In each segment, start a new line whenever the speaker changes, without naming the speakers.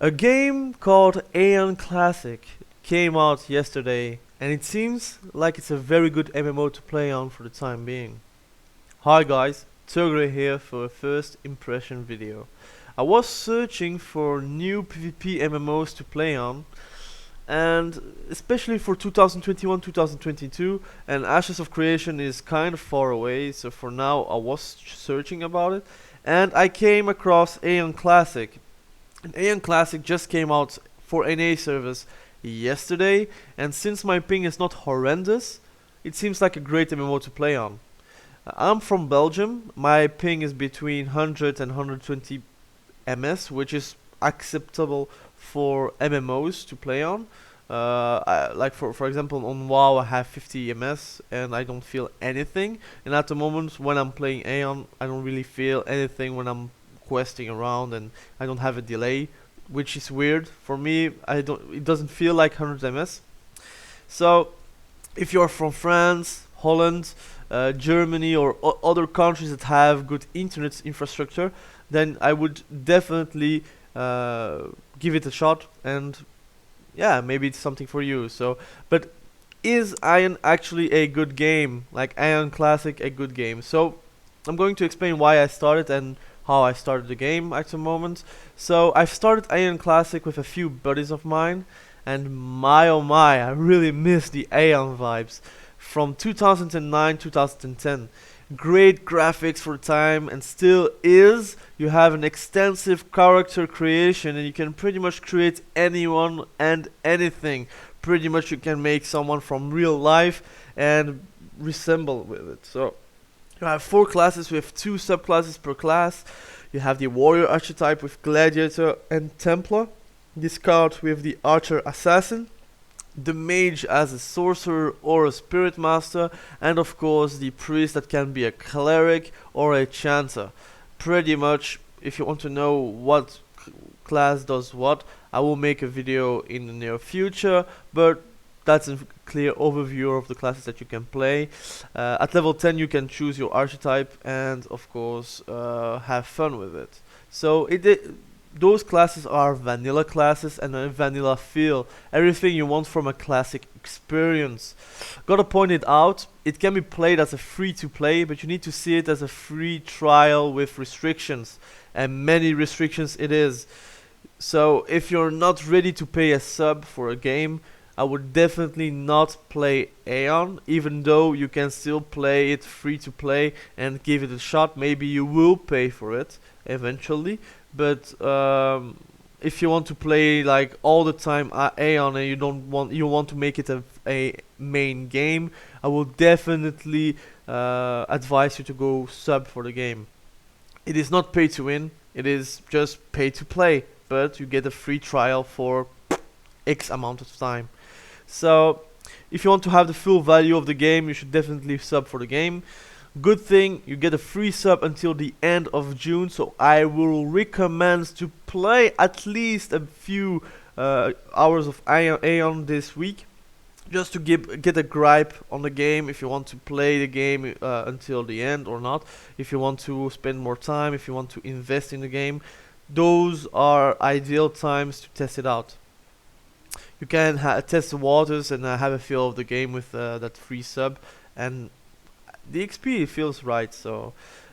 A game called AION Classic came out yesterday, and it seems like it's a very good MMO to play on for the time being. Hi guys, Togre here for a first impression video. I was searching for new PvP MMOs to play on, and especially for 2021-2022, and Ashes of Creation is kind of far away, so for now I was searching about it, and I came across AION Classic. And AION Classic just came out for NA servers yesterday, and since my ping is not horrendous, it seems like a great MMO to play on. I'm from Belgium. My ping is between 100 and 120 ms, which is acceptable for MMOs to play on. Like for example on WoW I have 50 ms and I don't feel anything. And at the moment when I'm playing AION, I don't really feel anything when I'm questing around, and I don't have a delay, which is weird for me. It doesn't feel like 100 ms. So if you're from France, Holland, Germany, or other countries that have good internet infrastructure, then I would definitely give it a shot, and yeah, maybe it's something for you. So, but is AION actually a good game? Like AION Classic a good game? So I'm going to explain why I started and how I started the game at the moment. So I've started AION Classic with a few buddies of mine, and my oh my, I really miss the AION vibes from 2009, 2010. Great graphics for time, and still is. You have an extensive character creation, and you can pretty much create anyone and anything. Pretty much you can make someone from real life and resemble with it. So you have 4 classes with 2 subclasses per class. You have the warrior archetype with gladiator and templar, the scout with the archer assassin, the mage as a sorcerer or a spirit master, and of course the priest that can be a cleric or a chanter. Pretty much, if you want to know what class does what, I will make a video in the near future, but that's a clear overview of the classes that you can play. At level 10 you can choose your archetype and of course have fun with it. So those classes are vanilla classes and a vanilla feel. Everything you want from a classic experience. Gotta point it out, it can be played as a free to play, but you need to see it as a free trial with restrictions. And many restrictions it is. So if you're not ready to pay a sub for a game, I would definitely not play AION, even though you can still play it free to play and give it a shot. Maybe you will pay for it eventually, but if you want to play like all the time AION and you want to make it a main game, I will definitely advise you to go sub for the game. It is not pay to win, it is just pay to play, but you get a free trial for X amount of time. So if you want to have the full value of the game, you should definitely sub for the game. Good thing, you get a free sub until the end of June, so I will recommend to play at least a few hours of AION this week, just to get a gripe on the game, if you want to play the game until the end or not, if you want to spend more time, if you want to invest in the game. Those are ideal times to test it out. You can test the waters and have a feel of the game with that free sub, and the XP feels right. So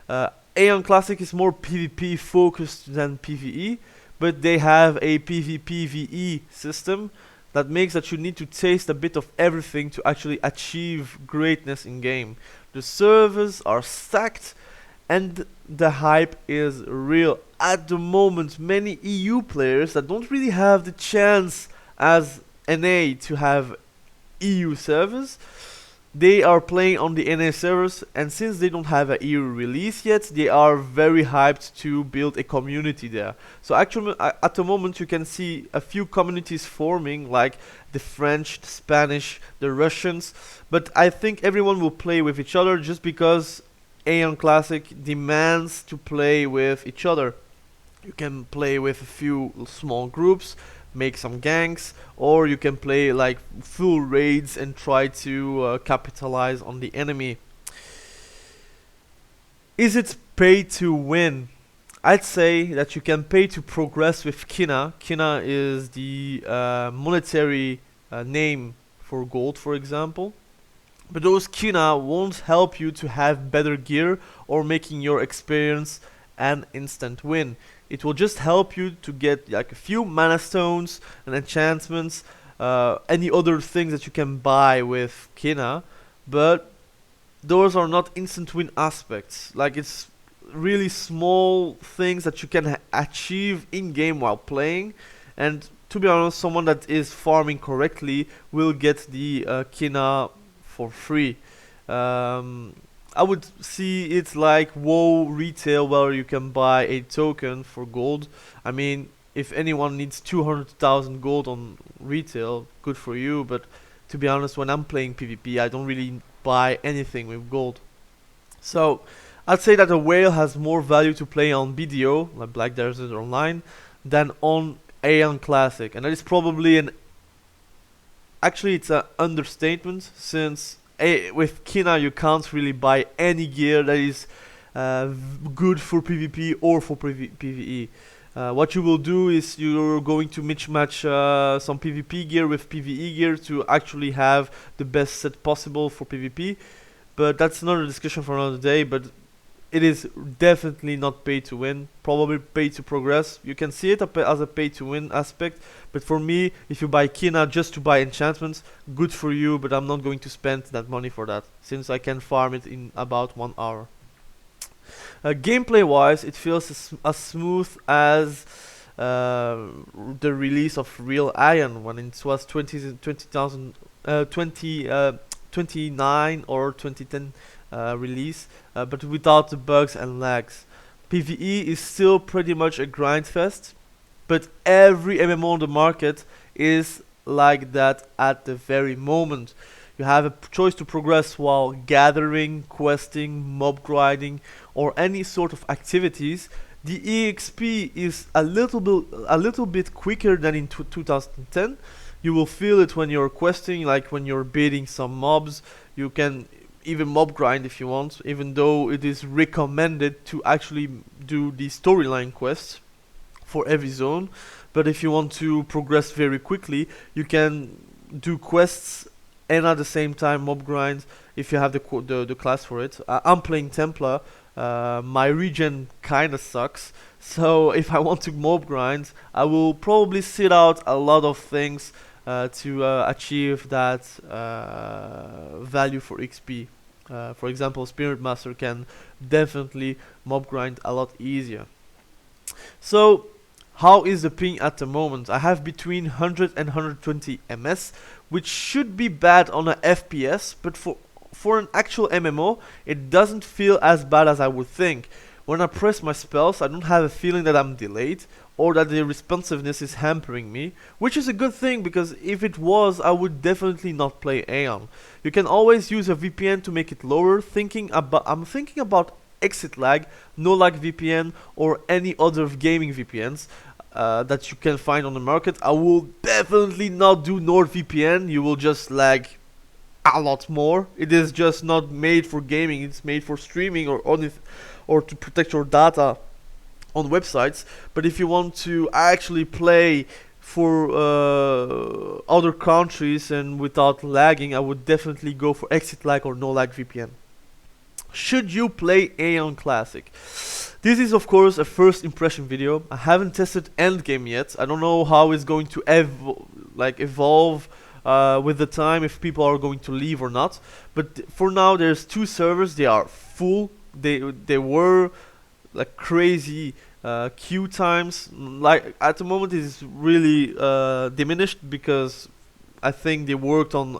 AION Classic is more PvP focused than PvE, but they have a PVPVE system that makes that you need to taste a bit of everything to actually achieve greatness in game. The servers are stacked and the hype is real. At the moment, many EU players that don't really have the chance as NA to have EU servers, they are playing on the NA servers, and since they don't have a EU release yet, they are very hyped to build a community there. So actually at the moment you can see a few communities forming, like the French, the Spanish, the Russians, but I think everyone will play with each other just because AION Classic demands to play with each other. You can play with a few small groups, make some ganks, or you can play like full raids and try to capitalize on the enemy. Is it pay to win? I'd say that you can pay to progress with Kina. Kina is the monetary name for gold, for example. But those Kina won't help you to have better gear or making your experience an instant win. It will just help you to get like a few mana stones and enchantments, any other things that you can buy with Kina, but those are not instant win aspects. Like it's really small things that you can achieve in game while playing, and to be honest, someone that is farming correctly will get the Kina for free. Um, I would see it like WoW retail, where you can buy a token for gold. I mean, if anyone needs 200,000 gold on retail, good for you. But to be honest, when I'm playing PvP, I don't really buy anything with gold. So I'd say that a whale has more value to play on BDO, like Black Desert Online, than on AION Classic, and that is probably an actually it's an understatement, since with Kina you can't really buy any gear that is good for PvP or for PvE. What you will do is you're going to mismatch some PvP gear with PvE gear to actually have the best set possible for PvP. But that's another discussion for another day. But it is definitely not pay to win, probably pay to progress. You can see it as a pay to win aspect, but for me, if you buy Kina just to buy enchantments, good for you, but I'm not going to spend that money for that, since I can farm it in about 1 hour. Gameplay wise, it feels as smooth as the release of real AION when it was 29 or 2010 release, but without the bugs and lags. PvE is still pretty much a grind fest, but every MMO on the market is like that at the very moment. You have a choice to progress while gathering, questing, mob grinding, or any sort of activities. The EXP is a little bit quicker than in 2010. You will feel it when you're questing, like when you're beating some mobs. You can even mob grind if you want, even though it is recommended to actually do the storyline quests for every zone. But if you want to progress very quickly, you can do quests and at the same time mob grind if you have the class for it. I'm playing Templar. My regen kinda sucks, so if I want to mob grind, I will probably sit out a lot of things to achieve that value for XP. For example, Spirit Master can definitely mob grind a lot easier. So, how is the ping at the moment? I have between 100 and 120 ms, which should be bad on a FPS, but for an actual MMO, it doesn't feel as bad as I would think. When I press my spells, I don't have a feeling that I'm delayed or that the responsiveness is hampering me, which is a good thing, because if it was, I would definitely not play AION. You can always use a VPN to make it lower. I'm thinking about Exit Lag, No Lag VPN, or any other gaming VPNs that you can find on the market. I will definitely not do NordVPN. You will just lag a lot more. It is just not made for gaming. It's made for streaming or to protect your data on websites. But if you want to actually play for other countries and without lagging, I would definitely go for Exit Lag or No Lag VPN. Should you play AION Classic? This is of course a first impression video. I haven't tested Endgame yet. I don't know how it's going to evolve with the time, if people are going to leave or not. But for now, there's 2 servers. They are full. They were like crazy queue times. Like at the moment, it is really diminished, because I think they worked on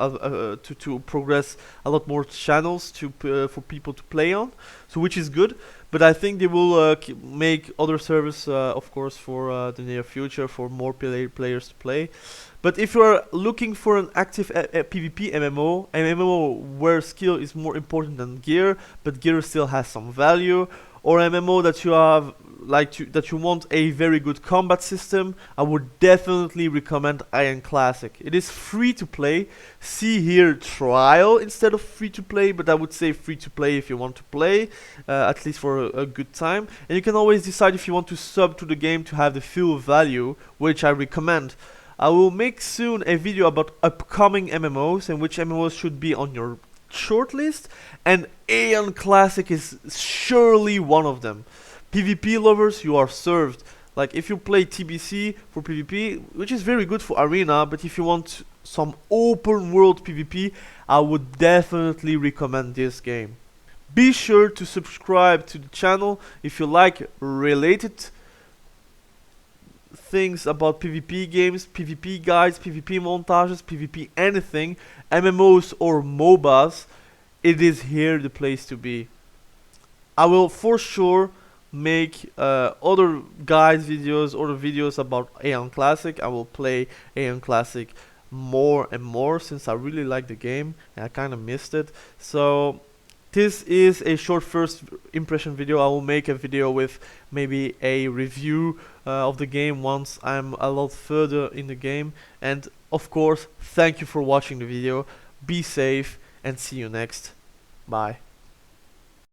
to progress a lot more channels for people to play on, so which is good. But I think they will make other servers, of course, for the near future, for more players to play. But if you are looking for an active PvP MMO where skill is more important than gear, but gear still has some value, or MMO that you have that you want a very good combat system, I would definitely recommend AION Classic. It is free to play. See here, trial instead of free to play, but I would say free to play if you want to play, at least for a good time. And you can always decide if you want to sub to the game to have the full value, which I recommend. I will make soon a video about upcoming MMOs and which MMOs should be on your shortlist, and AION Classic is surely one of them. PvP lovers, you are served. Like if you play TBC for PvP, which is very good for arena, but if you want some open world PvP, I would definitely recommend this game. Be sure to subscribe to the channel if you like related things about PvP games, PvP guides, PvP montages, PvP anything, MMOs or MOBAs. It is here the place to be. I will for sure make other guides videos, other videos about AION Classic. I will play AION Classic more and more since I really like the game and I kind of missed it. So this is a short first impression video. I will make a video with maybe a review of the game once I'm a lot further in the game. And of course, thank you for watching the video. Be safe and see you next. Bye.